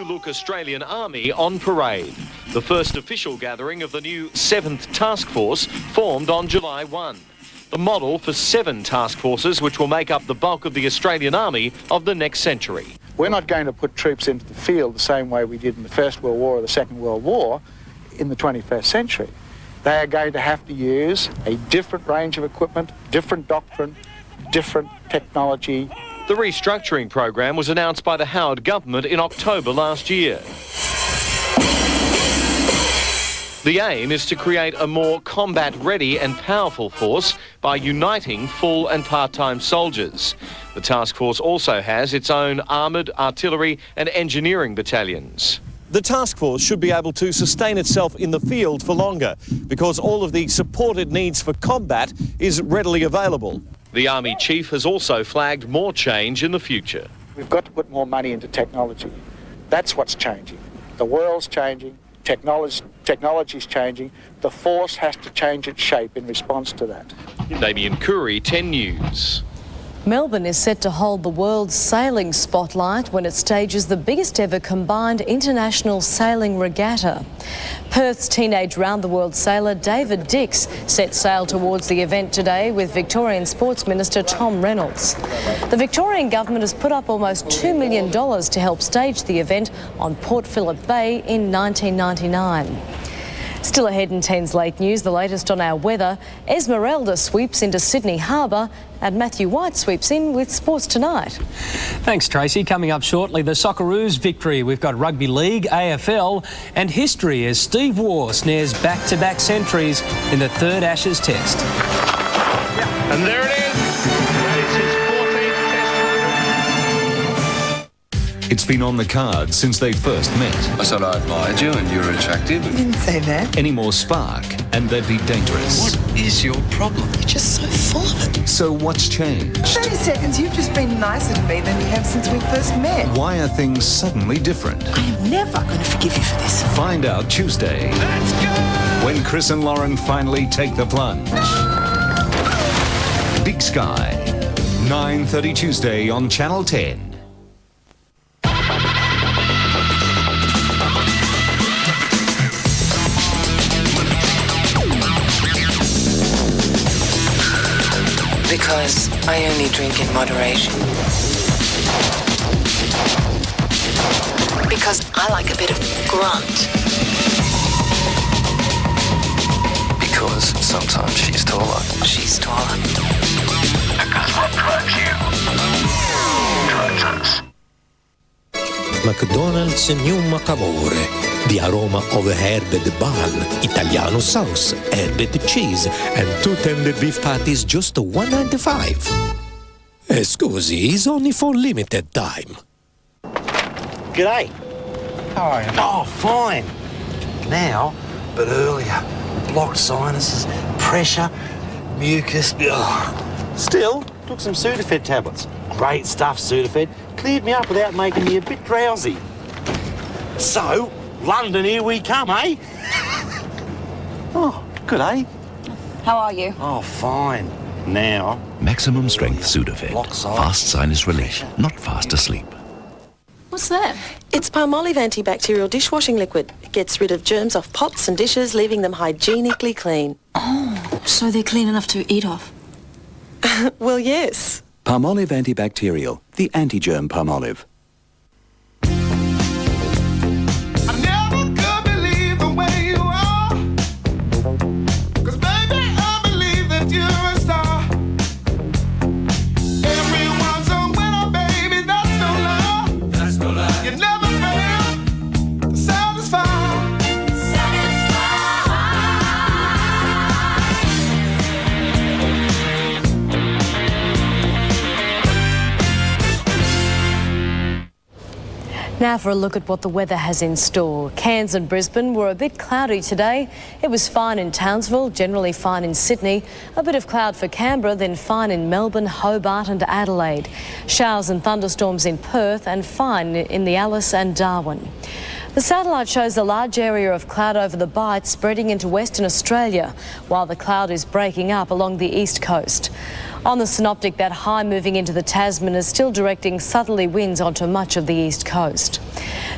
Look Australian Army on parade. The first official gathering of the new 7th Task Force formed on July 1. The model for 7 task forces which will make up the bulk of the Australian Army of the next century. We're not going to put troops into the field the same way we did in the First World War or the Second World War in the 21st century. They are going to have to use a different range of equipment, different doctrine, different technology. The restructuring program was announced by the Howard government in October last year. The aim is to create a more combat-ready and powerful force by uniting full and part-time soldiers. The task force also has its own armoured, artillery and engineering battalions. The task force should be able to sustain itself in the field for longer because all of the support it needs for combat is readily available. The Army Chief has also flagged more change in the future. We've got to put more money into technology. That's what's changing. The world's changing, technology's changing. The force has to change its shape in response to that. Damien Curry, 10 News. Melbourne is set to hold the world's sailing spotlight when it stages the biggest ever combined international sailing regatta. Perth's teenage round-the-world sailor David Dix set sail towards the event today with Victorian Sports Minister Tom Reynolds. The Victorian government has put up almost $2 million to help stage the event on Port Phillip Bay in 1999. Still ahead in 10's Late News, the latest on our weather. Esmeralda sweeps into Sydney Harbour and Matthew White sweeps in with Sports Tonight. Thanks, Tracy. Coming up shortly, the Socceroos' victory. We've got Rugby League, AFL and history as Steve Waugh snares back-to-back centuries in the 3rd Ashes Test. And there it is. It's his 14th Test. It's been on the cards since they first met. I said I admired you and you were attractive. I didn't say that. Any more spark and they'd be dangerous. What is your problem? You're just so full of it. So what's changed? 30 seconds, you've just been nicer to me than you have since we first met. Why are things suddenly different? I am never going to forgive you for this. Find out Tuesday. Let's go! When Chris and Lauren finally take the plunge. Big Sky, 9:30 Tuesday on Channel 10. Because I only drink in moderation. Because I like a bit of grunt. Because sometimes she's taller. She's taller. Because what drives you drives us. McDonald's New Macamore. The aroma of herbed bun, Italiano sauce, herbed cheese, and 2 tender beef patties just $1.95. Scusi, it's only for limited time. G'day. How are you? Oh, fine. Now, but earlier. Blocked sinuses, pressure, mucus. Ugh. Still, took some Sudafed tablets. Great stuff, Sudafed. Cleared me up without making me a bit drowsy. So, London, here we come, eh? Oh, good, eh? How are you? Oh, fine. Now... Maximum strength Sudafed. Fast sinus relief, not fast asleep. What's that? It's Palmolive antibacterial dishwashing liquid. It gets rid of germs off pots and dishes, leaving them hygienically clean. Oh, so they're clean enough to eat off? Well, yes. Palmolive antibacterial, the anti-germ Palmolive. Now for a look at what the weather has in store. Cairns and Brisbane were a bit cloudy today. It was fine in Townsville, generally fine in Sydney, a bit of cloud for Canberra, then fine in Melbourne, Hobart and Adelaide. Showers and thunderstorms in Perth and fine in the Alice and Darwin. The satellite shows a large area of cloud over the Bight spreading into Western Australia, while the cloud is breaking up along the east coast. On the synoptic, that high moving into the Tasman is still directing southerly winds onto much of the east coast.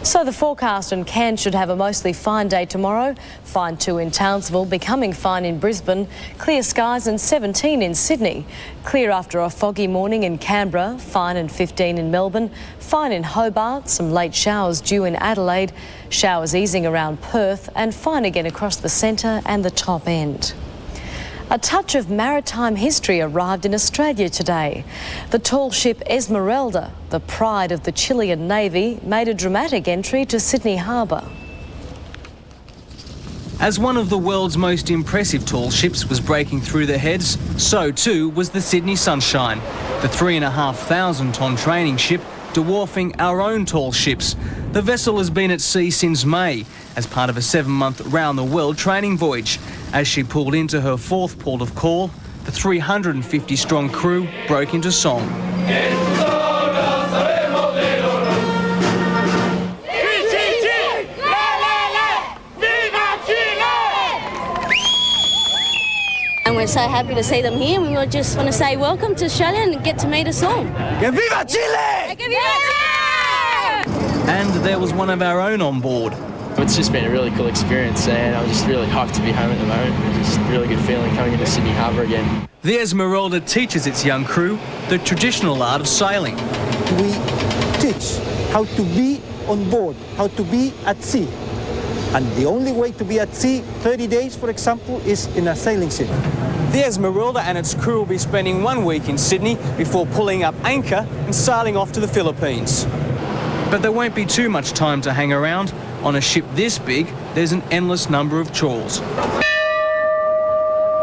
So the forecast in Cairns should have a mostly fine day tomorrow. Fine 2 in Townsville, becoming fine in Brisbane. Clear skies and 17 in Sydney. Clear after a foggy morning in Canberra. Fine and 15 in Melbourne. Fine in Hobart. Some late showers due in Adelaide. Showers easing around Perth. And fine again across the centre and the top end. A touch of maritime history arrived in Australia today. The tall ship Esmeralda, the pride of the Chilean Navy, made a dramatic entry to Sydney Harbour. As one of the world's most impressive tall ships was breaking through their heads, so too was the Sydney Sunshine, the 3,500-tonne training ship dwarfing our own tall ships. The vessel has been at sea since May as part of a 7-month round-the-world training voyage. As she pulled into her 4th port of call, the 350-strong crew broke into song. And we're so happy to see them here. We just want to say welcome to Australia and get to meet us all. Que viva Chile! Que viva Chile! And there was one of our own on board. It's just been a really cool experience and I'm just really hyped to be home at the moment. It's just a really good feeling coming into Sydney Harbour again. The Esmeralda teaches its young crew the traditional art of sailing. We teach how to be on board, how to be at sea. And the only way to be at sea 30 days, for example, is in a sailing ship. The Esmeralda and its crew will be spending 1 week in Sydney before pulling up anchor and sailing off to the Philippines. But there won't be too much time to hang around. On a ship this big, there's an endless number of chores.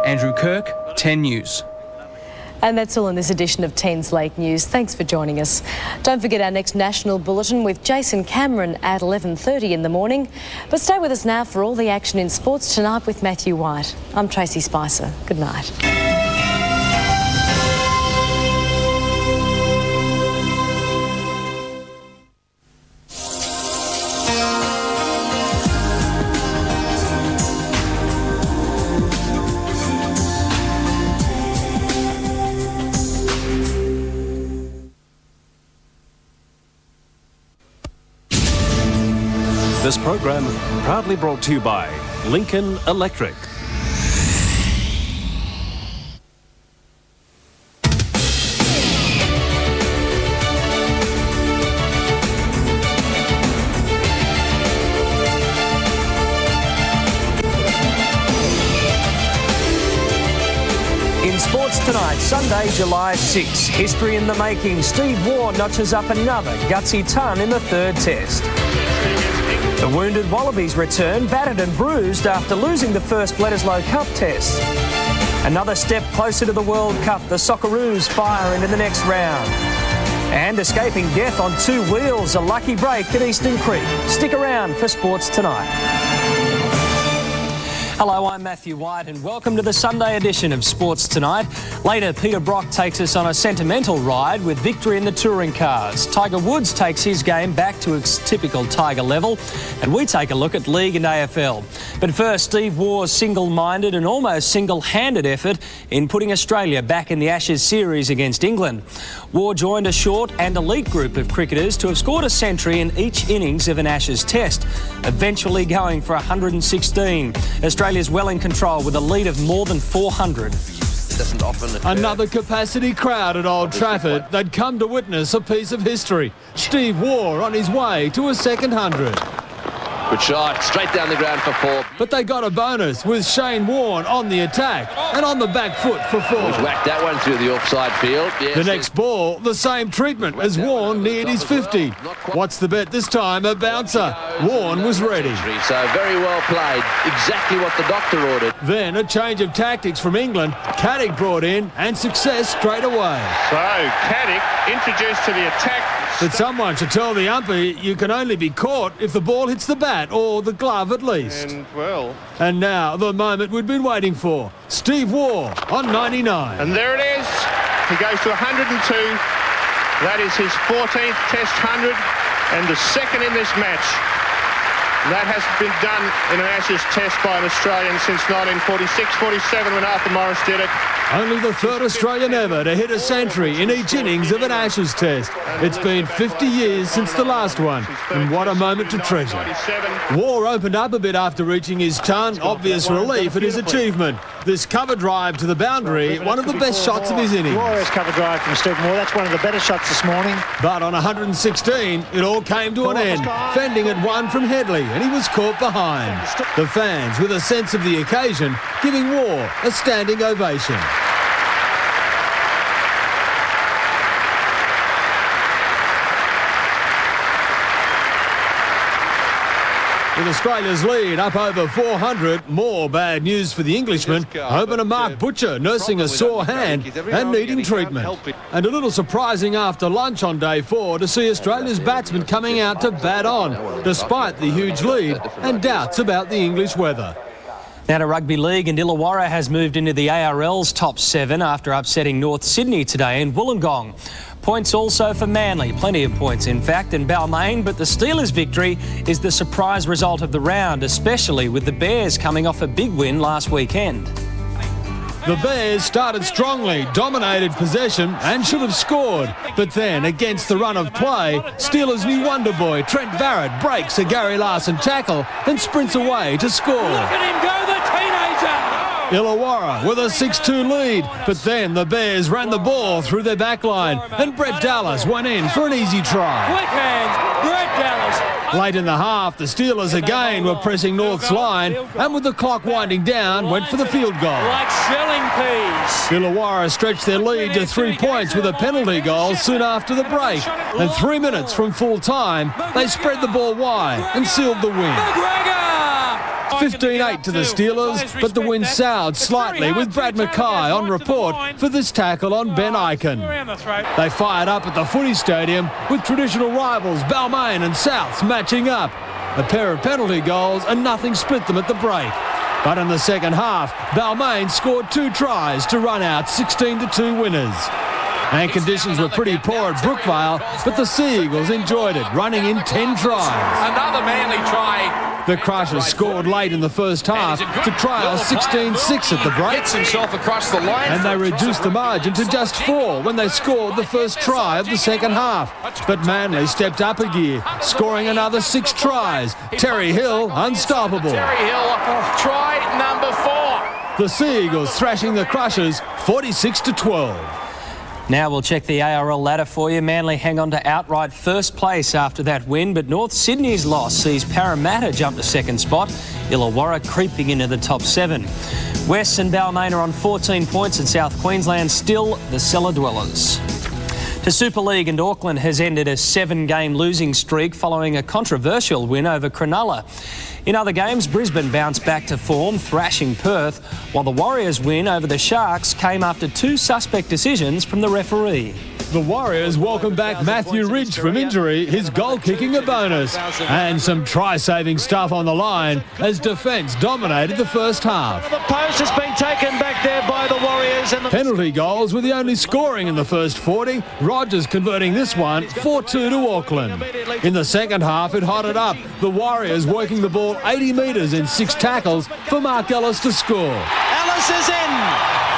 Andrew Kirk, 10 News. And that's all in this edition of 10's Late News. Thanks for joining us. Don't forget our next national bulletin with Jason Cameron at 11:30 in the morning. But stay with us now for all the action in sports tonight with Matthew White. I'm Tracy Spicer. Good night. This program proudly brought to you by Lincoln Electric. In sports tonight, Sunday, July 6. History in the making. Steve Waugh notches up another gutsy ton in the 3rd test. The wounded Wallabies return, battered and bruised after losing the first Bledisloe Cup test. Another step closer to the World Cup, the Socceroos fire into the next round. And escaping death on 2 wheels, a lucky break at Eastern Creek. Stick around for Sports Tonight. Hello, I'm Matthew White and welcome to the Sunday edition of Sports Tonight. Later, Peter Brock takes us on a sentimental ride with victory in the touring cars. Tiger Woods takes his game back to its typical Tiger level, and we take a look at League and AFL. But first, Steve Waugh's single-minded and almost single-handed effort in putting Australia back in the Ashes series against England. Waugh joined a short and elite group of cricketers to have scored a century in each innings of an Ashes test, eventually going for 116. Australia's well in control with a lead of more than 400. Another capacity crowd at Old Trafford. They'd come to witness a piece of history. Steve Waugh on his way to a second 100. Good shot, straight down the ground for 4. But they got a bonus with Shane Warne on the attack and on the back foot for 4. He's whacked that one through the offside field. Yes. The next ball, the same treatment as Warne neared his 50. What's the bet this time? A bouncer. Warne was ready. So very well played. Exactly what the doctor ordered. Then a change of tactics from England. Caddick brought in and success straight away. So Caddick introduced to the attack. But someone should tell the umpire you can only be caught if the ball hits the bat or the glove at least. And now the moment we'd been waiting for. Steve Waugh on 99. And there it is. He goes to 102. That is his 14th Test 100 and the second in this match. That has been done in an Ashes Test by an Australian since 1946-47 when Arthur Morris did it. Only the third Australian ever to hit a century in each innings of an Ashes test. It's been 50 years since the last one, and what a moment to treasure. Waugh opened up a bit after reaching his ton, obvious relief at his achievement. This cover drive to the boundary, one of the best shots of his innings. Glorious cover drive from Stephen Waugh. That's one of the better shots this morning. But on 116, it all came to an end. Fending had one from Headley, and he was caught behind. The fans, with a sense of the occasion, giving Waugh a standing ovation. With Australia's lead up over 400, more bad news for the Englishman. Opener Mark Butcher nursing a sore hand and needing treatment. And a little surprising after lunch on day 4 to see Australia's batsmen coming out to bat on, despite the huge lead and doubts about the English weather. Now to Rugby League, and Illawarra has moved into the ARL's top 7 after upsetting North Sydney today in Wollongong. Points also for Manly, plenty of points in fact, and Balmain, but the Steelers' victory is the surprise result of the round, especially with the Bears coming off a big win last weekend. The Bears started strongly, dominated possession and should have scored. But then, against the run of play, Steelers' new wonder boy, Trent Barrett, breaks a Gary Larson tackle and sprints away to score. Look at him go, the teenager! Illawarra with a 6-2 lead, but then the Bears ran the ball through their backline and Brett Dallas went in for an easy try. Quick hands, Brett Dallas. Late in the half, the Steelers again were pressing North's line and with the clock winding down, went for the field goal. Like shelling peas. Illawarra stretched their lead to 3 points with a penalty goal soon after the break. And 3 minutes from full time, they spread the ball wide and sealed the win. 15-8 to the Steelers, but the win soured slightly with Brad Mackay on report for this tackle on Ben Ikin. They fired up at the footy stadium with traditional rivals Balmain and Souths matching up. A pair of penalty goals and nothing split them at the break. But in the second half, Balmain scored 2 tries to run out 16-2 winners. And conditions were pretty poor at Brookvale, but the Sea Eagles enjoyed it, running in 10 tries. Another Manly try. The Crushers scored late in the first half to trail 16-6 at the break. Gets himself across the line. And they reduced the margin to just 4 when they scored the first try of the second half. But Manly stepped up a gear, scoring another 6 tries. Terry Hill, unstoppable. Terry Hill, try number 4. The Sea Eagles thrashing the Crushers 46-12. Now we'll check the ARL ladder for you. Manly hang on to outright first place after that win, but North Sydney's loss sees Parramatta jump to second spot, Illawarra creeping into the top 7. West and Balmain are on 14 points, and South Queensland still the cellar dwellers. To Super League, and Auckland has ended a 7-game losing streak following a controversial win over Cronulla. In other games, Brisbane bounced back to form, thrashing Perth, while the Warriors' win over the Sharks came after 2 suspect decisions from the referee. The Warriors welcome back Matthew Ridge from injury, his goal kicking a bonus, and some try-saving stuff on the line as defence dominated the first half. The post has been taken back there by the Warriors. And Penalty goals were the only scoring in the first 40, Rogers converting this one 4-2 to Auckland. In the second half, it hotted up, the Warriors working the ball 80 metres in 6 tackles for Mark Ellis to score. Ellis is in.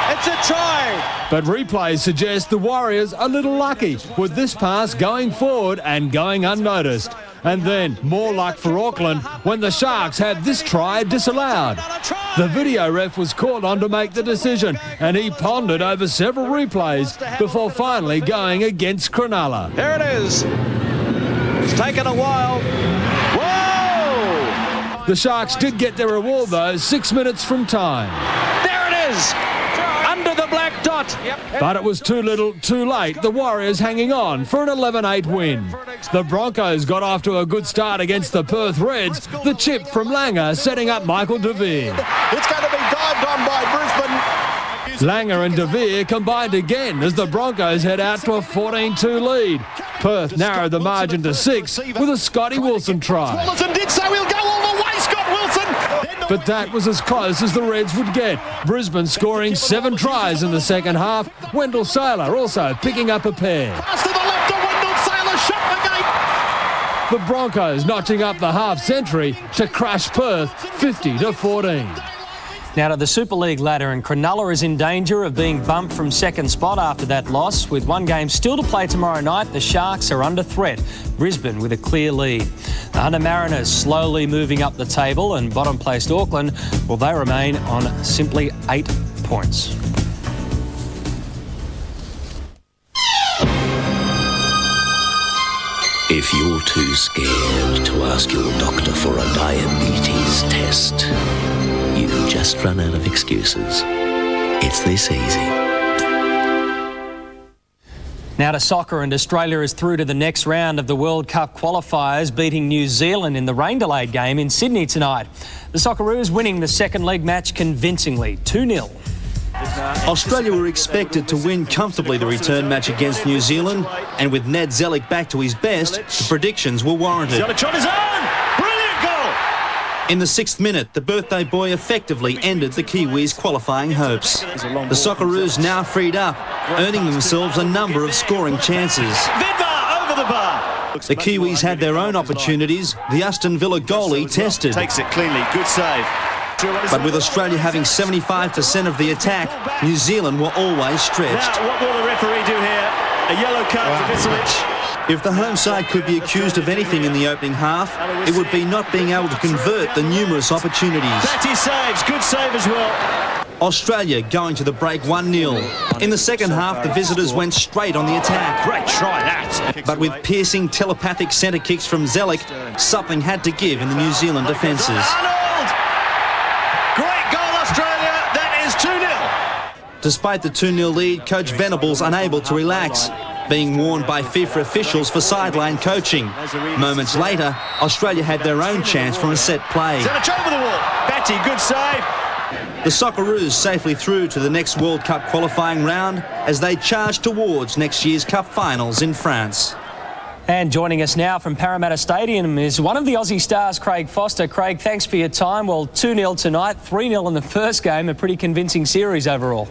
It's a try. But replays suggest the Warriors a little lucky with this pass going forward and going unnoticed. And then more luck for Auckland when the Sharks had this try disallowed. The video ref was called on to make the decision, and he pondered over several replays before finally going against Cronulla. There it is. It's taken a while. Whoa! The Sharks did get their reward though, 6 minutes from time. There it is. Under the black dot. But it was too little, too late. The Warriors hanging on for an 11-8 win. The Broncos got off to a good start against the Perth Reds. The chip from Langer setting up Michael De Vere. It's going to be dived on by Brisbane. Langer and De Vere combined again as the Broncos head out to a 14-2 lead. Perth narrowed the margin to 6 with a Scotty Wilson try. Wilson did so. He'll go all the way, Scott Wilson. But that was as close as the Reds would get. Brisbane scoring 7 tries in the second half. Wendell Saylor also picking up a pair. Pass to the left of Wendell Saylor, shot the gate. The Broncos notching up the half-century to crush Perth 50-14. Now to the Super League ladder, and Cronulla is in danger of being bumped from second spot after that loss. With one game still to play tomorrow night, the Sharks are under threat. Brisbane with a clear lead. The Hunter Mariners slowly moving up the table, and bottom placed Auckland, well, they remain on simply 8 points. If you're too scared to ask your doctor for a diabetes test, you've just run out of excuses. It's this easy. Now to soccer, and Australia is through to the next round of the World Cup qualifiers, beating New Zealand in the rain-delayed game in Sydney tonight. The Socceroos winning the second leg match convincingly, 2-0. Australia were expected to win comfortably the return match against New Zealand, and with Ned Zellick back to his best, the predictions were warranted. Zellick on his own! Brilliant goal! In the 6th minute, the birthday boy effectively ended the Kiwis' qualifying hopes. The Socceroos now freed up, earning themselves a number of scoring chances. Vidmar over the bar! The Kiwis had their own opportunities. The Aston Villa goalie tested. Takes it cleanly, good save. But with Australia having 75% of the attack, New Zealand were always stretched. Now, what will the referee do here? A yellow card for Vicevic. If the home side could be accused of anything in the opening half, it would be not being able to convert the numerous opportunities. Batty saves, good save as well. Australia going to the break 1-0. In the second half, the visitors went straight on the attack. Great try, that. But with piercing telepathic centre kicks from Zellick, something had to give in the New Zealand defences. Great goal, Australia. That is 2-0. Despite the 2-0 lead, Coach Venables unable to relax, being warned by FIFA officials for sideline coaching. Moments later, Australia had their own chance from a set play. Zellick over the wall. Batty, good save. The Socceroos safely through to the next World Cup qualifying round as they charge towards next year's Cup finals in France. And joining us now from Parramatta Stadium is one of the Aussie stars, Craig Foster. Craig, thanks for your time. Well, 2-0 tonight, 3-0 in the first game, a pretty convincing series overall.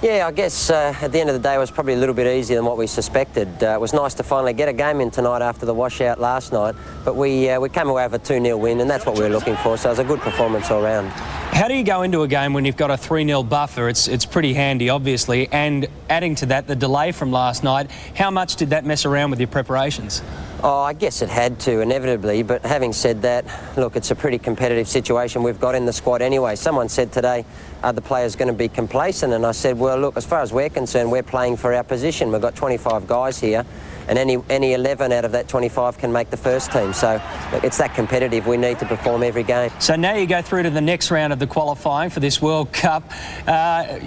Yeah, I guess at the end of the day it was probably a little bit easier than what we suspected. It was nice to finally get a game in tonight after the washout last night, but we came away with a 2-0 win, and that's what we were looking for, so it was a good performance all round. How do you go into a game when you've got a 3-0 buffer? It's pretty handy, obviously, and adding to that the delay from last night, how much did that mess around with your preparations? Oh, I guess it had to, inevitably, but having said that, look, it's a pretty competitive situation we've got in the squad anyway. Someone said today, are the players going to be complacent? And I said, well, look, as far as we're concerned, we're playing for our position. We've got 25 guys here, and any 11 out of that 25 can make the first team. So look, it's that competitive. We need to perform every game. So now you go through to the next round of the qualifying for this World Cup.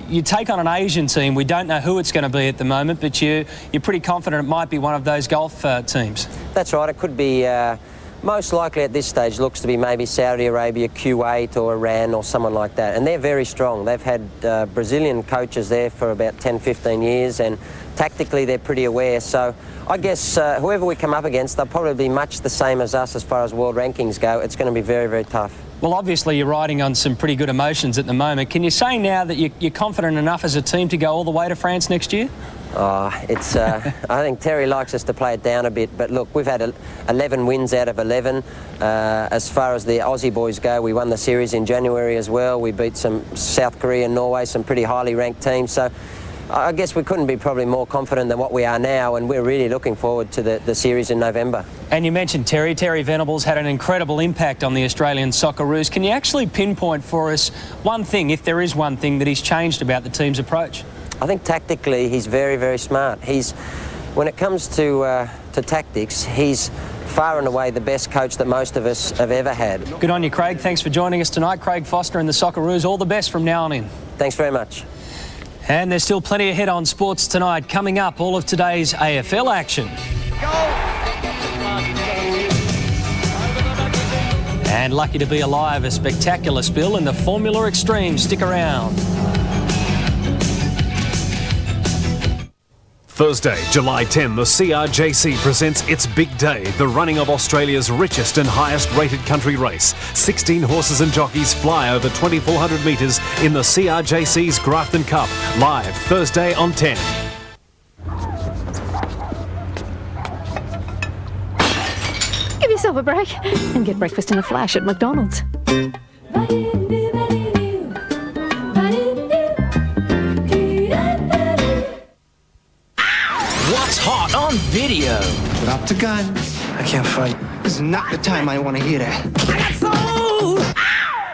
You take on an Asian team. We don't know who it's going to be at the moment, but you're pretty confident it might be one of those Gulf teams. That's right. It could be, most likely at this stage, looks to be maybe Saudi Arabia, Kuwait or Iran or someone like that. And they're very strong. They've had Brazilian coaches there for about 10, 15 years, and tactically they're pretty aware. So I guess whoever we come up against, they'll probably be much the same as us as far as world rankings go. It's going to be very, very tough. Well, obviously you're riding on some pretty good emotions at the moment. Can you say now that you're confident enough as a team to go all the way to France next year? It's. I think Terry likes us to play it down a bit, but look, we've had 11 wins out of 11. As far as the Aussie boys go, we won the series in January as well. We beat some South Korea and Norway, some pretty highly ranked teams. So I guess we couldn't be probably more confident than what we are now, and we're really looking forward to the series in November. And you mentioned Terry Venables had an incredible impact on the Australian Socceroos. Can you actually pinpoint for us one thing, if there is one thing, that he's changed about the team's approach? I think tactically he's very, very smart. When it comes to tactics, he's far and away the best coach that most of us have ever had. Good on you, Craig. Thanks for joining us tonight. Craig Foster and the Socceroos. All the best from now on in. Thanks very much. And there's still plenty ahead on Sports Tonight. Coming up, all of today's AFL action. And lucky to be alive, a spectacular spill in the Formula Extreme. Stick around. Thursday, July 10, the CRJC presents its big day, the running of Australia's richest and highest rated country race. 16 horses and jockeys fly over 2,400 metres in the CRJC's Grafton Cup, live Thursday on 10. Give yourself a break and get breakfast in a flash at McDonald's. What's hot on video? Put up the gun. I can't fight. This is not the time I want to hear that.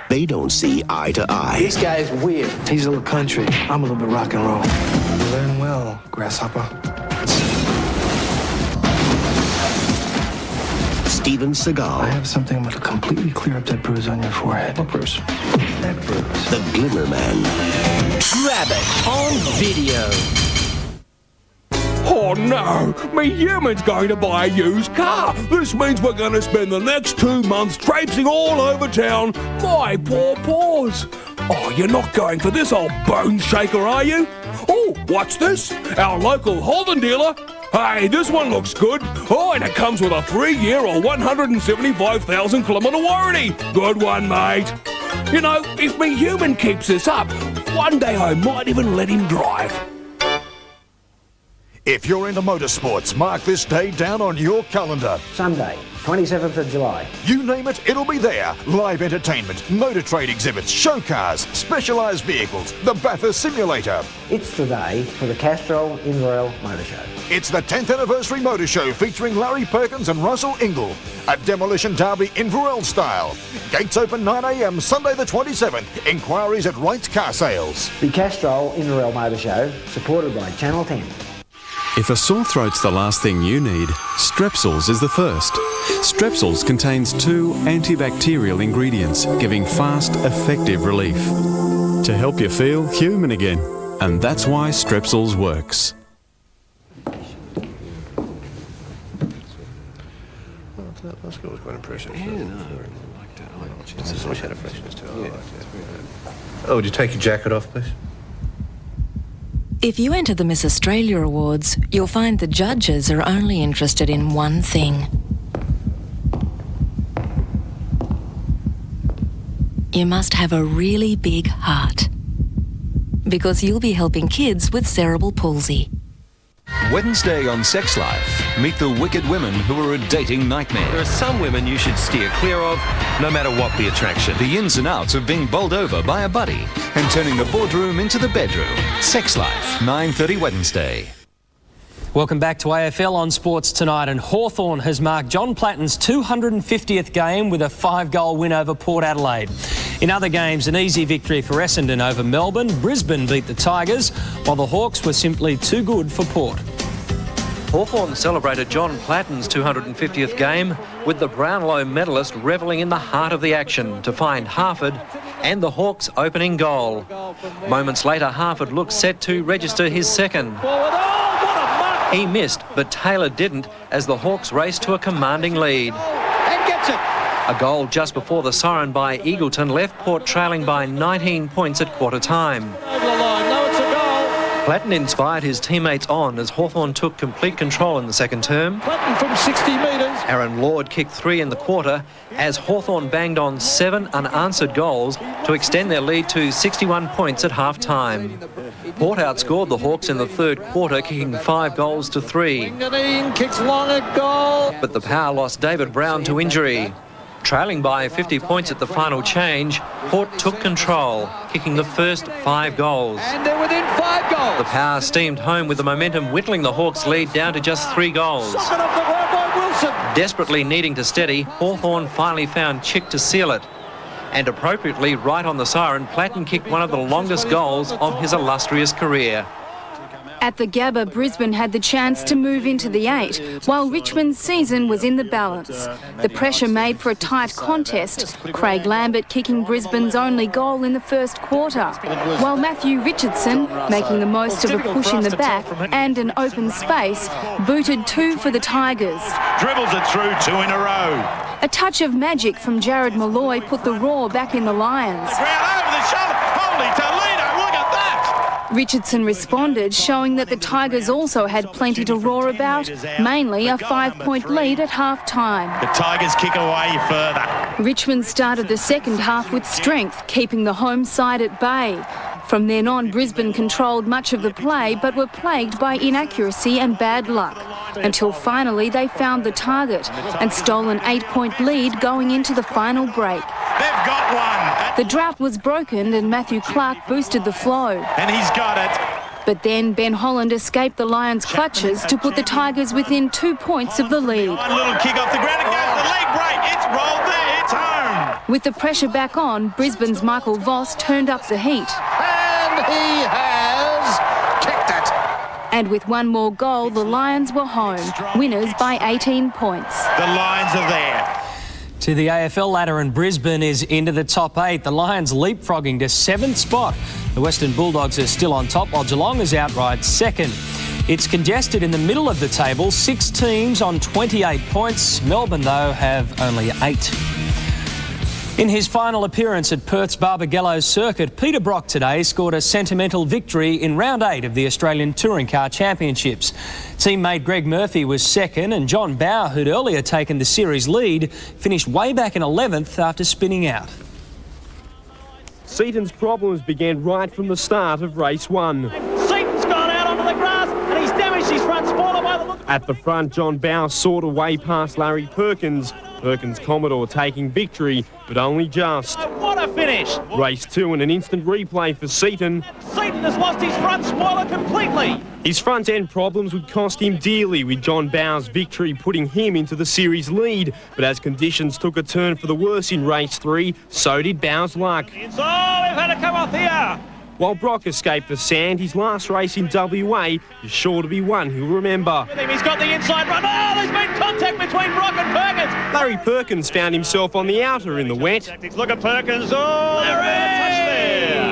They don't see eye to eye. This guy is weird. He's a little country. I'm a little bit rock and roll. You learn well, grasshopper. Steven Seagal. I have something that'll completely clear up that bruise on your forehead. What bruise? That bruise. The Glimmer Man. Grab it on video. Oh no, me human's going to buy a used car. This means we're going to spend the next 2 months traipsing all over town. My poor paws. Oh, you're not going for this old bone shaker, are you? Oh, what's this? Our local Holden dealer. Hey, this one looks good. Oh, and it comes with a 3-year or 175,000 kilometre warranty. Good one, mate. You know, if me human keeps this up, one day I might even let him drive. If you're into motorsports, mark this day down on your calendar. Sunday, 27th of July. You name it, it'll be there. Live entertainment, motor trade exhibits, show cars, specialised vehicles, the Bathurst Simulator. It's the day for the Castrol Inverell Motor Show. It's the 10th anniversary motor show featuring Larry Perkins and Russell Ingle. A demolition derby Inverell style. Gates open 9 a.m. Sunday the 27th. Inquiries at Wright's Car Sales. The Castrol Inverell Motor Show, supported by Channel 10. If a sore throat's the last thing you need, Strepsils is the first. Strepsils contains 2 antibacterial ingredients, giving fast, effective relief. To help you feel human again. And that's why Strepsils works. That's quite impressive. Yeah, no. I wish I had a freshness to it. Oh, would you take your jacket off, please? If you enter the Miss Australia Awards, you'll find the judges are only interested in one thing. You must have a really big heart. Because you'll be helping kids with cerebral palsy. Wednesday on Sex Life, meet the wicked women who are a dating nightmare. There are some women you should steer clear of, no matter what the attraction. The ins and outs of being bowled over by a buddy and turning the boardroom into the bedroom. Sex Life, 9:30 Wednesday. Welcome back to AFL on Sports Tonight, and Hawthorn has marked John Platten's 250th game with a 5-goal win over Port Adelaide. In other games, an easy victory for Essendon over Melbourne. Brisbane beat the Tigers, while the Hawks were simply too good for Port. Hawthorn celebrated John Platten's 250th game with the Brownlow medalist revelling in the heart of the action to find Harford and the Hawks' opening goal. Moments later, Harford looked set to register his second. He missed, but Taylor didn't as the Hawks raced to a commanding lead. And gets it. A goal just before the siren by Eagleton left Port trailing by 19 points at quarter time. Platten inspired his teammates on as Hawthorn took complete control in the second term. Platten from 60 metres. Aaron Lord kicked 3 in the quarter as Hawthorn banged on 7 unanswered goals to extend their lead to 61 points at half-time. Port outscored the Hawks in the third quarter, kicking 5 goals to 3. Kicks long at goal. But the Power lost David Brown to injury. Trailing by 50 points at the final change, Port took control, kicking the first 5 goals. And they're within 5 goals. The Power steamed home with the momentum whittling the Hawks' lead down to just 3 goals. Socket off the ground by Wilson. Desperately needing to steady, Hawthorn finally found Chick to seal it. And appropriately, right on the siren, Platten kicked one of the longest goals of his illustrious career. At the Gabba, Brisbane had the chance to move into the 8, while Richmond's season was in the balance. The pressure made for a tight contest, Craig Lambert kicking Brisbane's only goal in the first quarter, while Matthew Richardson, making the most of a push in the back and an open space, booted 2 for the Tigers. Dribbles it through 2 in a row. A touch of magic from Jared Malloy put the Roar back in the Lions. Over the shoulder. Holy Toledo, look at that. Richardson responded, showing that the Tigers also had plenty to roar about, mainly a 5-point lead at half-time. The Tigers kick away further. Richmond started the second half with strength, keeping the home side at bay. From then on, Brisbane controlled much of the play but were plagued by inaccuracy and bad luck, until finally they found the target and stole an 8-point lead going into the final break. They've got one. The drought was broken and Matthew Clark boosted the flow. And he's got it. But then Ben Holland escaped the Lions' clutches to put the Tigers within 2 points of the lead. One little kick off the ground, it goes the leg break. It's rolled there, it's home. With the pressure back on, Brisbane's Michael Voss turned up the heat. And he has kicked it. And with one more goal, the Lions were home, winners by 18 points. The Lions are there. To the AFL ladder, and Brisbane is into the top 8. The Lions leapfrogging to 7th spot. The Western Bulldogs are still on top, while Geelong is outright second. It's congested in the middle of the table, 6 teams on 28 points. Melbourne, though, have only 8. In his final appearance at Perth's Barbagallo circuit, Peter Brock today scored a sentimental victory in round 8 of the Australian Touring Car Championships. Teammate Greg Murphy was second, and John Bower, who'd earlier taken the series lead, finished way back in 11th after spinning out. Seaton's problems began right from the start of race 1. Seaton's gone out onto the grass and he's damaged his front spoiler by the look. At the front, John Bower soared away past Larry Perkins. Perkins' Commodore taking victory, but only just. Oh, what a finish! Race 2 and an instant replay for Seaton. Seaton has lost his front spoiler completely. His front end problems would cost him dearly, with John Bower's victory putting him into the series lead. But as conditions took a turn for the worse in race 3, so did Bower's luck. Oh, we've had to come off here. While Brock escaped the sand, his last race in WA is sure to be one he'll remember. He's got the inside run. Oh, there's been contact between Brock and Perkins. Larry Perkins found himself on the outer in the wet. Look at Perkins. Oh, touch there.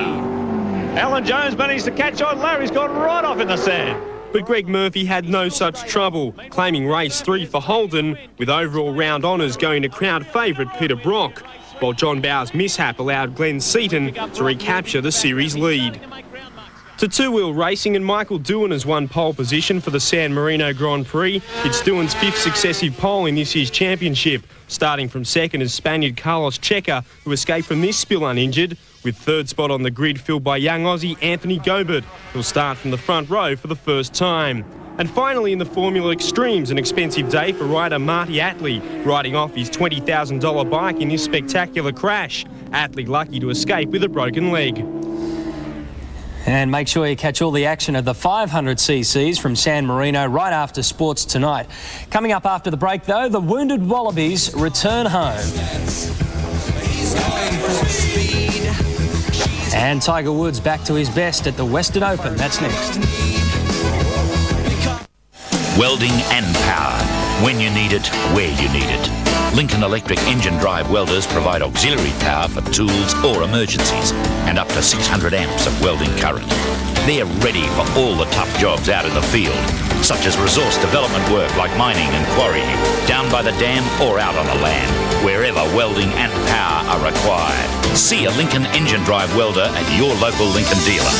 Alan Jones managed to catch on. Larry's gone right off in the sand. But Greg Murphy had no such trouble, claiming race 3 for Holden, with overall round honours going to crowd favourite Peter Brock, while John Bower's mishap allowed Glenn Seaton to recapture the series lead. To two-wheel racing, and Michael Doohan has won pole position for the San Marino Grand Prix. It's Doohan's 5th successive pole in this year's championship. Starting from second is Spaniard Carlos Checa, who escaped from this spill uninjured, with third spot on the grid filled by young Aussie Anthony Gobert, who'll start from the front row for the first time. And finally, in the Formula Extremes, an expensive day for rider Marty Atley, riding off his $20,000 bike in this spectacular crash. Atley lucky to escape with a broken leg. And make sure you catch all the action of the 500cc's from San Marino right after Sports Tonight. Coming up after the break, though, the Wounded Wallabies return home. And Tiger Woods back to his best at the Western Open. That's next. Welding and power. When you need it, where you need it. Lincoln Electric engine drive welders provide auxiliary power for tools or emergencies and up to 600 amps of welding current. They're ready for all the tough jobs out in the field, such as resource development work like mining and quarrying, down by the dam or out on the land, wherever welding and power are required. See a Lincoln engine drive welder at your local Lincoln dealer.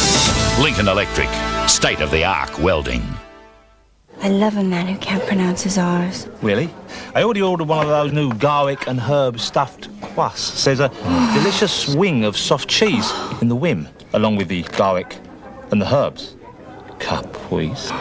Lincoln Electric, state-of-the-art welding. I love a man who can't pronounce his R's. Really? I already ordered one of those new garlic and herb stuffed kvass. There's a delicious wing of soft cheese in the whim, along with the garlic and the herbs. Cup, please.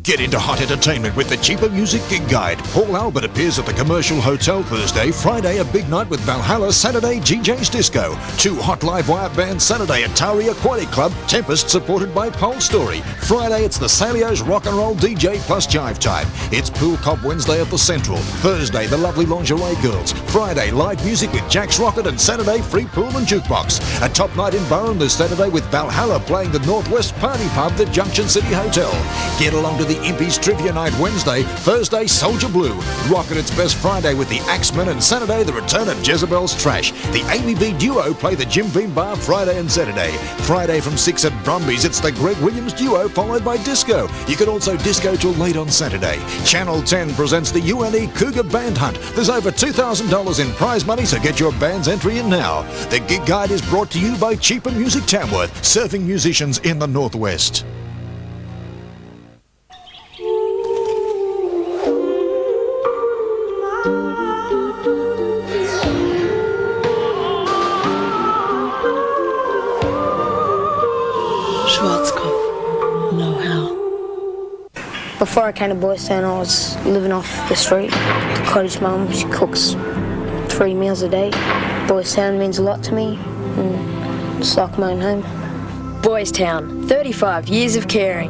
Get into hot entertainment with the Cheaper Music Gig Guide. Paul Albert appears at the Commercial Hotel Thursday, Friday a big night with Valhalla, Saturday GJ's Disco. 2 hot live wire bands Saturday at Tari Aquatic Club, Tempest supported by Pole Story. Friday it's the Salios Rock and Roll DJ plus Jive Time. It's Pool Cop Wednesday at the Central. Thursday the Lovely Lingerie Girls. Friday live music with Jack's Rocket, and Saturday free pool and jukebox. A top night in Burren this Saturday with Valhalla playing the Northwest Party Pub, the Junction City Hotel. Get along to the Impies Trivia Night Wednesday, Thursday Soldier Blue, Rock at its best Friday with the Axemen, and Saturday the return of Jezebel's Trash. The Amy V Duo play the Jim Beam Bar Friday and Saturday. Friday from 6 at Brumbies it's the Greg Williams Duo followed by Disco. You can also disco till late on Saturday. Channel 10 presents the UNE Cougar Band Hunt. There's over $2,000 in prize money, so get your band's entry in now. The Gig Guide is brought to you by Cheaper Music Tamworth, serving musicians in the Northwest. Before I came to Boys Town, I was living off the street. The cottage mum, she cooks 3 meals a day. Boys Town means a lot to me, and it's like my own home. Boys Town, 35 years of caring.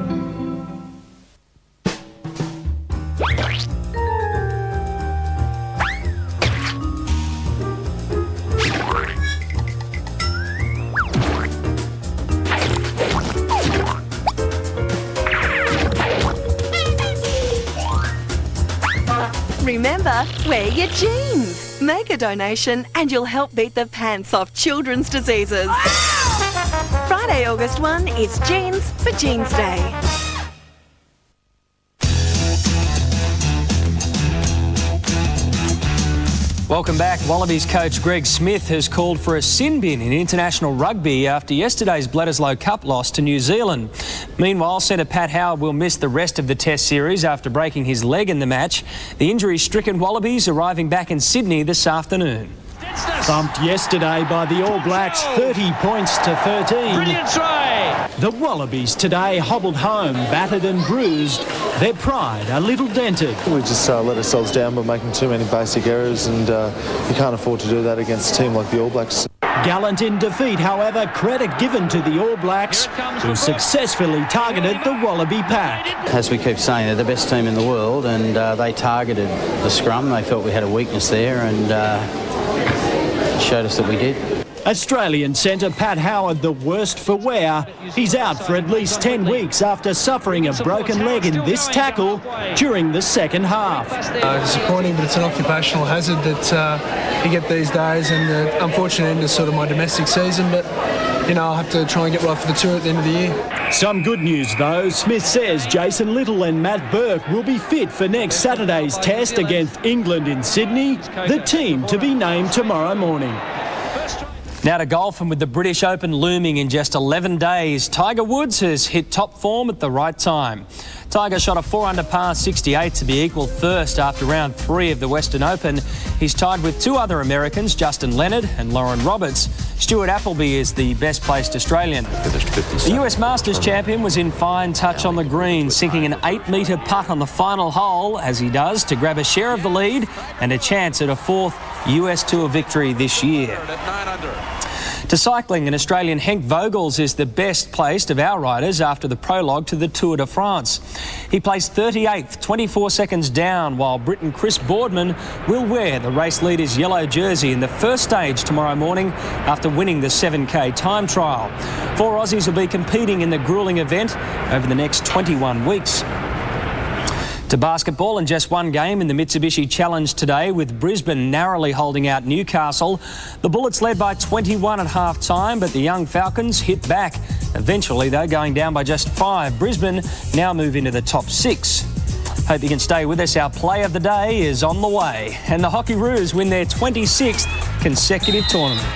Remember, wear your jeans. Make a donation and you'll help beat the pants off children's diseases. Friday, August 1 is Jeans for Jeans Day. Welcome back. Wallabies coach Greg Smith has called for a sin bin in international rugby after yesterday's Bledisloe Cup loss to New Zealand. Meanwhile, centre Pat Howard will miss the rest of the Test series after breaking his leg in the match. The injury-stricken Wallabies arriving back in Sydney this afternoon. Thumped yesterday by the All Blacks, 30 points to 13. Brilliant try! The Wallabies today hobbled home, battered and bruised, their pride a little dented. We just let ourselves down by making too many basic errors, and you can't afford to do that against a team like the All Blacks. Gallant in defeat, however, credit given to the All Blacks, who successfully targeted the Wallaby pack. As we keep saying, they're the best team in the world, and they targeted the scrum. They felt we had a weakness there, and showed us that we did. Australian centre Pat Howard the worst for wear. He's out for at least 10 weeks after suffering a broken leg in this tackle during the second half. Disappointing, but it's an occupational hazard that you get these days, and unfortunately end of sort of my domestic season, but I'll have to try and get right for the tour at the end of the year. Some good news though. Smith says Jason Little and Matt Burke will be fit for next Saturday's test against England in Sydney, the team to be named tomorrow morning. Now to golf, and with the British Open looming in just 11 days, Tiger Woods has hit top form at the right time. Tiger shot a 4-under par 68 to be equal first after round 3 of the Western Open. He's tied with 2 other Americans, Justin Leonard and Lauren Roberts. Stuart Appleby is the best-placed Australian. The US Masters champion was in fine touch on the green, sinking an 8-metre putt on the final hole, as he does, to grab a share of the lead and a chance at a 4th US Tour victory this year. To cycling, an Australian Henk Vogels is the best placed of our riders after the prologue to the Tour de France. He placed 38th, 24 seconds down, while Briton Chris Boardman will wear the race leader's yellow jersey in the first stage tomorrow morning after winning the 7K time trial. 4 Aussies will be competing in the gruelling event over the next 21 weeks. To basketball, and just one game in the Mitsubishi Challenge today, with Brisbane narrowly holding out Newcastle. The Bullets led by 21 at half-time, but the young Falcons hit back. Eventually, though, going down by just 5. Brisbane now move into the top 6. Hope you can stay with us. Our play of the day is on the way. And the Hockeyroos win their 26th consecutive tournament.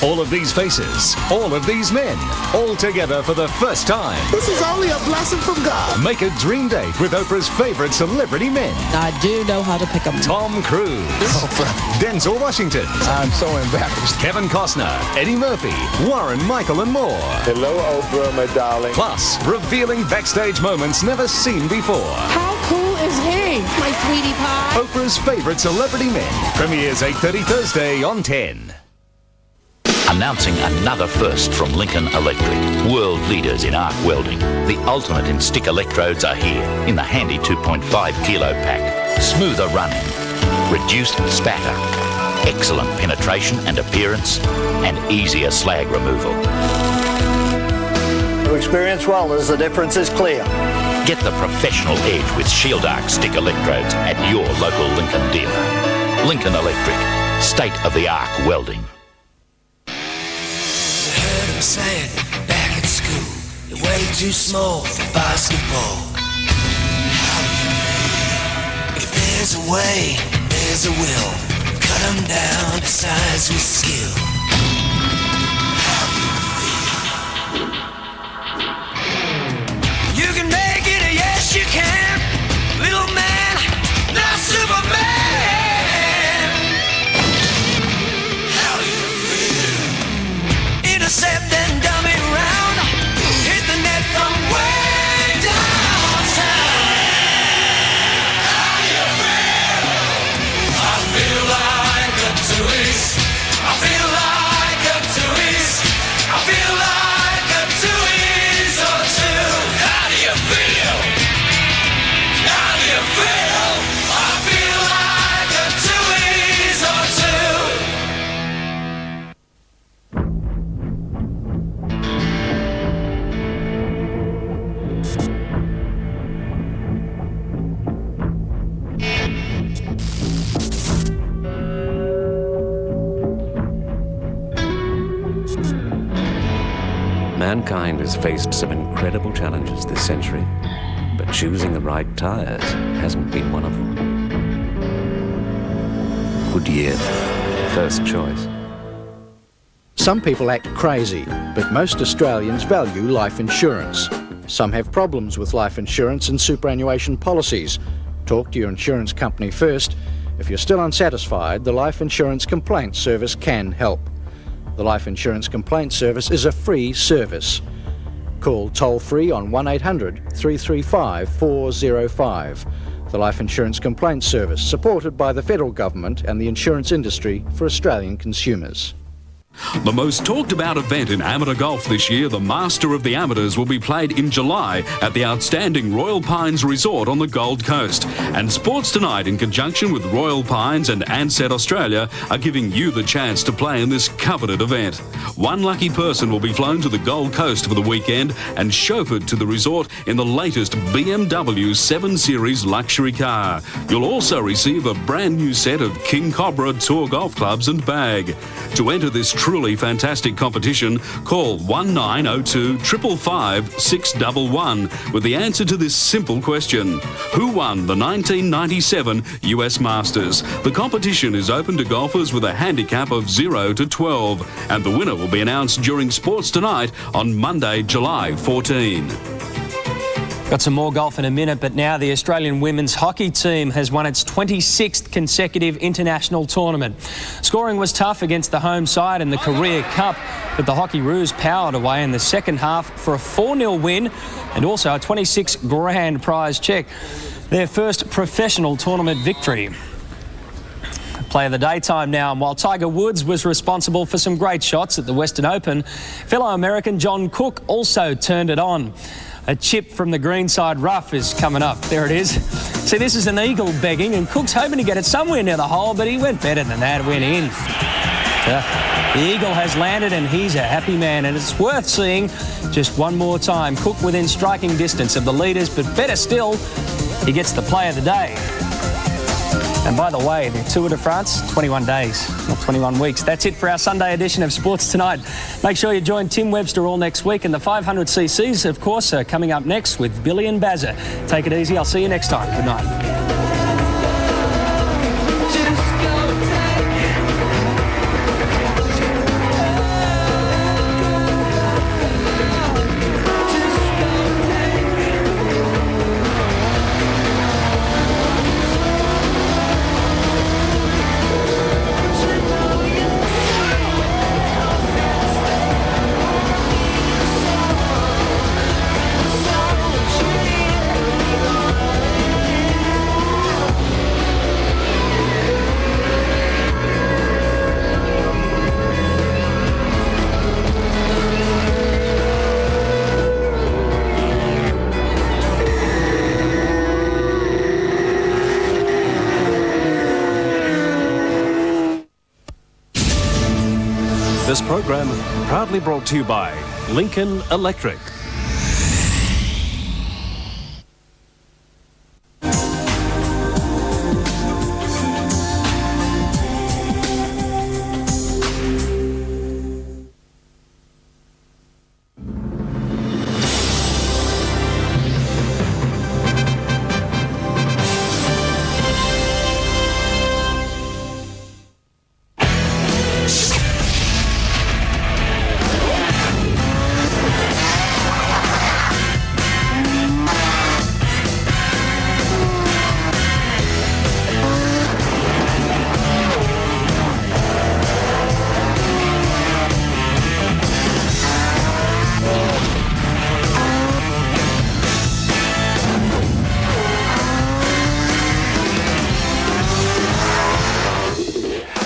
All of these faces, all of these men, all together for the first time. This is only a blessing from God. Make a dream date with Oprah's favourite celebrity men. I do know how to pick them. Tom Cruise, Denzel Washington. I'm so embarrassed. Kevin Costner, Eddie Murphy, Warren Michael and more. Hello, Oprah, my darling. Plus, revealing backstage moments never seen before. How cool is he, my sweetie pie? Oprah's favourite celebrity men. Premieres 8:30 Thursday on 10. Announcing another first from Lincoln Electric. World leaders in arc welding. The ultimate in stick electrodes are here in the handy 2.5 kilo pack. Smoother running, reduced spatter, excellent penetration and appearance, and easier slag removal. To experienced welders, the difference is clear. Get the professional edge with Shield Arc stick electrodes at your local Lincoln dealer. Lincoln Electric, state-of-the-art welding. Saying back at school, you're way too small for basketball. If there's a way, there's a will. Cut them down to size with skill. You can make it, yes you can. Little man, not Superman. How do you feel? Intercept and dummy round. Hit the net from way downtown. How do you feel? I feel like a tourist. Mankind has faced some incredible challenges this century, but choosing the right tyres hasn't been one of them. Goodyear, first choice. Some people act crazy, but most Australians value life insurance. Some have problems with life insurance and superannuation policies. Talk to your insurance company first. If you're still unsatisfied, the Life Insurance Complaint Service can help. The Life Insurance Complaint Service is a free service. Call toll-free on 1800 335 405. The Life Insurance Complaint Service, supported by the federal government and the insurance industry for Australian consumers. The most talked about event in amateur golf this year, the Master of the Amateurs, will be played in July at the outstanding Royal Pines Resort on the Gold Coast. And Sports Tonight, in conjunction with Royal Pines and Ansett Australia, are giving you the chance to play in this coveted event. One lucky person will be flown to the Gold Coast for the weekend and chauffeured to the resort in the latest BMW 7 Series luxury car. You'll also receive a brand new set of King Cobra Tour golf clubs and bag. To enter this truly fantastic competition, call 1902 555 611 with the answer to this simple question. Who won the 1997 US Masters? The competition is open to golfers with a handicap of 0 to 12, and the winner will be announced during Sports Tonight on Monday, July 14. Got some more golf in a minute, but now the Australian women's hockey team has won its 26th consecutive international tournament. Scoring was tough against the home side in the Korea Cup, but the Hockeyroos powered away in the second half for a 4-0 win and also a 26 grand prize check. Their first professional tournament victory. Play of the daytime now, and while Tiger Woods was responsible for some great shots at the Western Open, fellow American John Cook also turned it on. A chip from the greenside rough is coming up. There it is. See, this is an eagle begging, and Cook's hoping to get it somewhere near the hole, but he went better than that. It went in. The eagle has landed, and he's a happy man, and it's worth seeing just one more time. Cook within striking distance of the leaders, but better still, he gets the play of the day. And by the way, the Tour de France, 21 days, not 21 weeks. That's it for our Sunday edition of Sports Tonight. Make sure you join Tim Webster all next week, and the 500cc's, of course, are coming up next with Billy and Bazza. Take it easy. I'll see you next time. Good night. This program proudly brought to you by Lincoln Electric.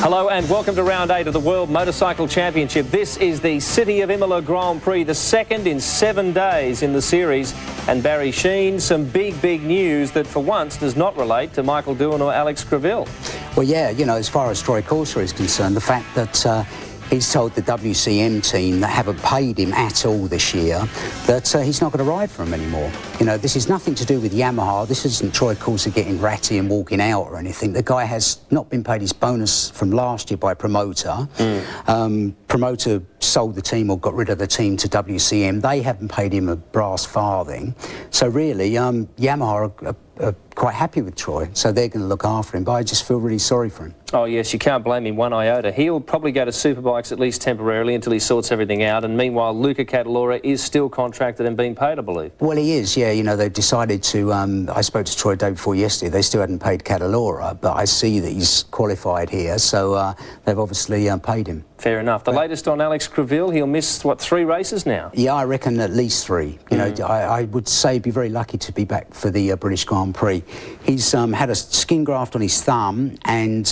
Hello and welcome to round 8 of the World Motorcycle Championship. This is the City of Imola Grand Prix, the second in 7 days in the series. And Barry Sheene, some big news that for once does not relate to Michael Doohan or Alex Creville. Well, yeah, you know, as far as Troy Corser is concerned, the fact that he's told the WCM team that haven't paid him at all this year that he's not going to ride for him anymore. You know, this is nothing to do with Yamaha. This isn't Troy Coulter getting ratty and walking out or anything. The guy has not been paid his bonus from last year by promoter. Promoter sold the team or got rid of the team to WCM. They haven't paid him a brass farthing. So really, Yamaha are quite happy with Troy, so they're going to look after him, but I just feel really sorry for him. Oh yes, you can't blame him one iota. He'll probably go to Superbikes at least temporarily until he sorts everything out, and meanwhile Luca Cadalora is still contracted and being paid, I believe. Well, he is, yeah. You know, they've decided to, I spoke to Troy the day before yesterday, they still hadn't paid Cadalora, but I see that he's qualified here, so they've obviously paid him. Fair enough. The latest on Alex Creville, he'll miss, what, 3 races now? Yeah, I reckon at least 3. You know, I would say he'd be very lucky to be back for the British Grand Prix. He's had a skin graft on his thumb and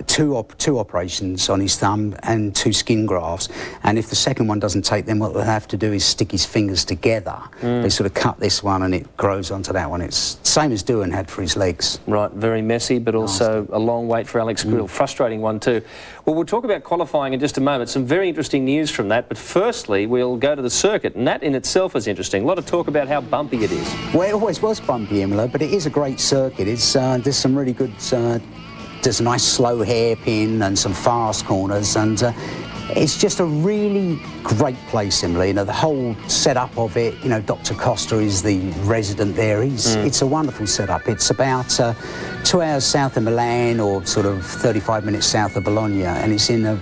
two operations on his thumb and 2 skin grafts, and if the second one doesn't take, then what they'll have to do is stick his fingers together. They sort of cut this one and it grows onto that one. It's the same as Doohan had for his legs. Right, very messy, but also a long wait for Alex Creville. Frustrating one too. Well, we'll talk about qualifying in just a moment. Some very interesting news from that, but firstly we'll go to the circuit, and that in itself is interesting. A lot of talk about how bumpy it is. Well, it always was bumpy, Imola, but it is a great circuit. It's there's some really good there's a nice slow hairpin and some fast corners, and it's just a really great place, Imola. You know, the whole setup of it, you know, Dr. Costa is the resident there. It's a wonderful setup. It's about 2 hours south of Milan, or sort of 35 minutes south of Bologna, and it's in a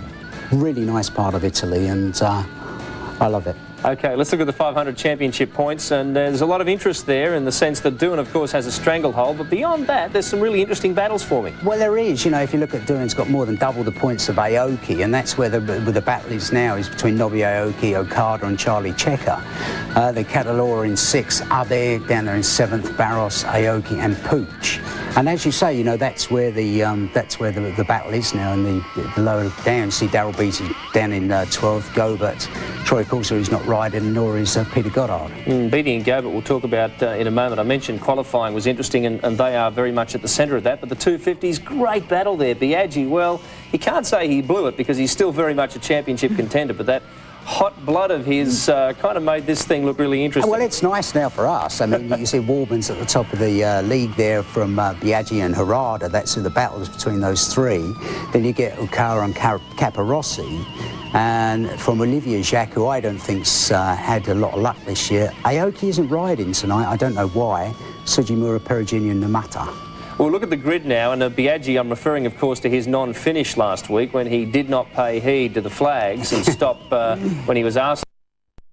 really nice part of Italy, and I love it. OK, let's look at the 500 championship points, and there's a lot of interest there in the sense that Doohan, of course, has a stranglehold, but beyond that, there's some really interesting battles forming. Well, there is. You know, if you look at Doohan's got more than double the points of Aoki, and that's where the battle is now, is between Nobby Aoki, Okada and Charlie Checker. The Cadalora in 6th, Ade down there in 7th, Barros, Aoki and Pooch. And as you say, you know, that's where the battle is now, in the lower down. See Daryl Beattie down in 12th, Gobert, Troy Coulter is not riding, nor is Peter Goddard. Beattie and Gobert we'll talk about in a moment. I mentioned qualifying was interesting, and they are very much at the centre of that, but the 250s, great battle there. Biaggi, well, you can't say he blew it because he's still very much a championship contender, but that hot blood of his kind of made this thing look really interesting. Well, it's nice now for us. I mean, you see Walburn's at the top of the league there from Biaggi and Harada. That's the battles between those 3. Then you get Okara and Caparossi. And from Olivier Jacques, who I don't think's had a lot of luck this year. Aoki isn't riding tonight. I don't know why. Sugimura, Perugini and Numata. Well, look at the grid now, and Biaggi, I'm referring, of course, to his non-finish last week when he did not pay heed to the flags and stop when he was asked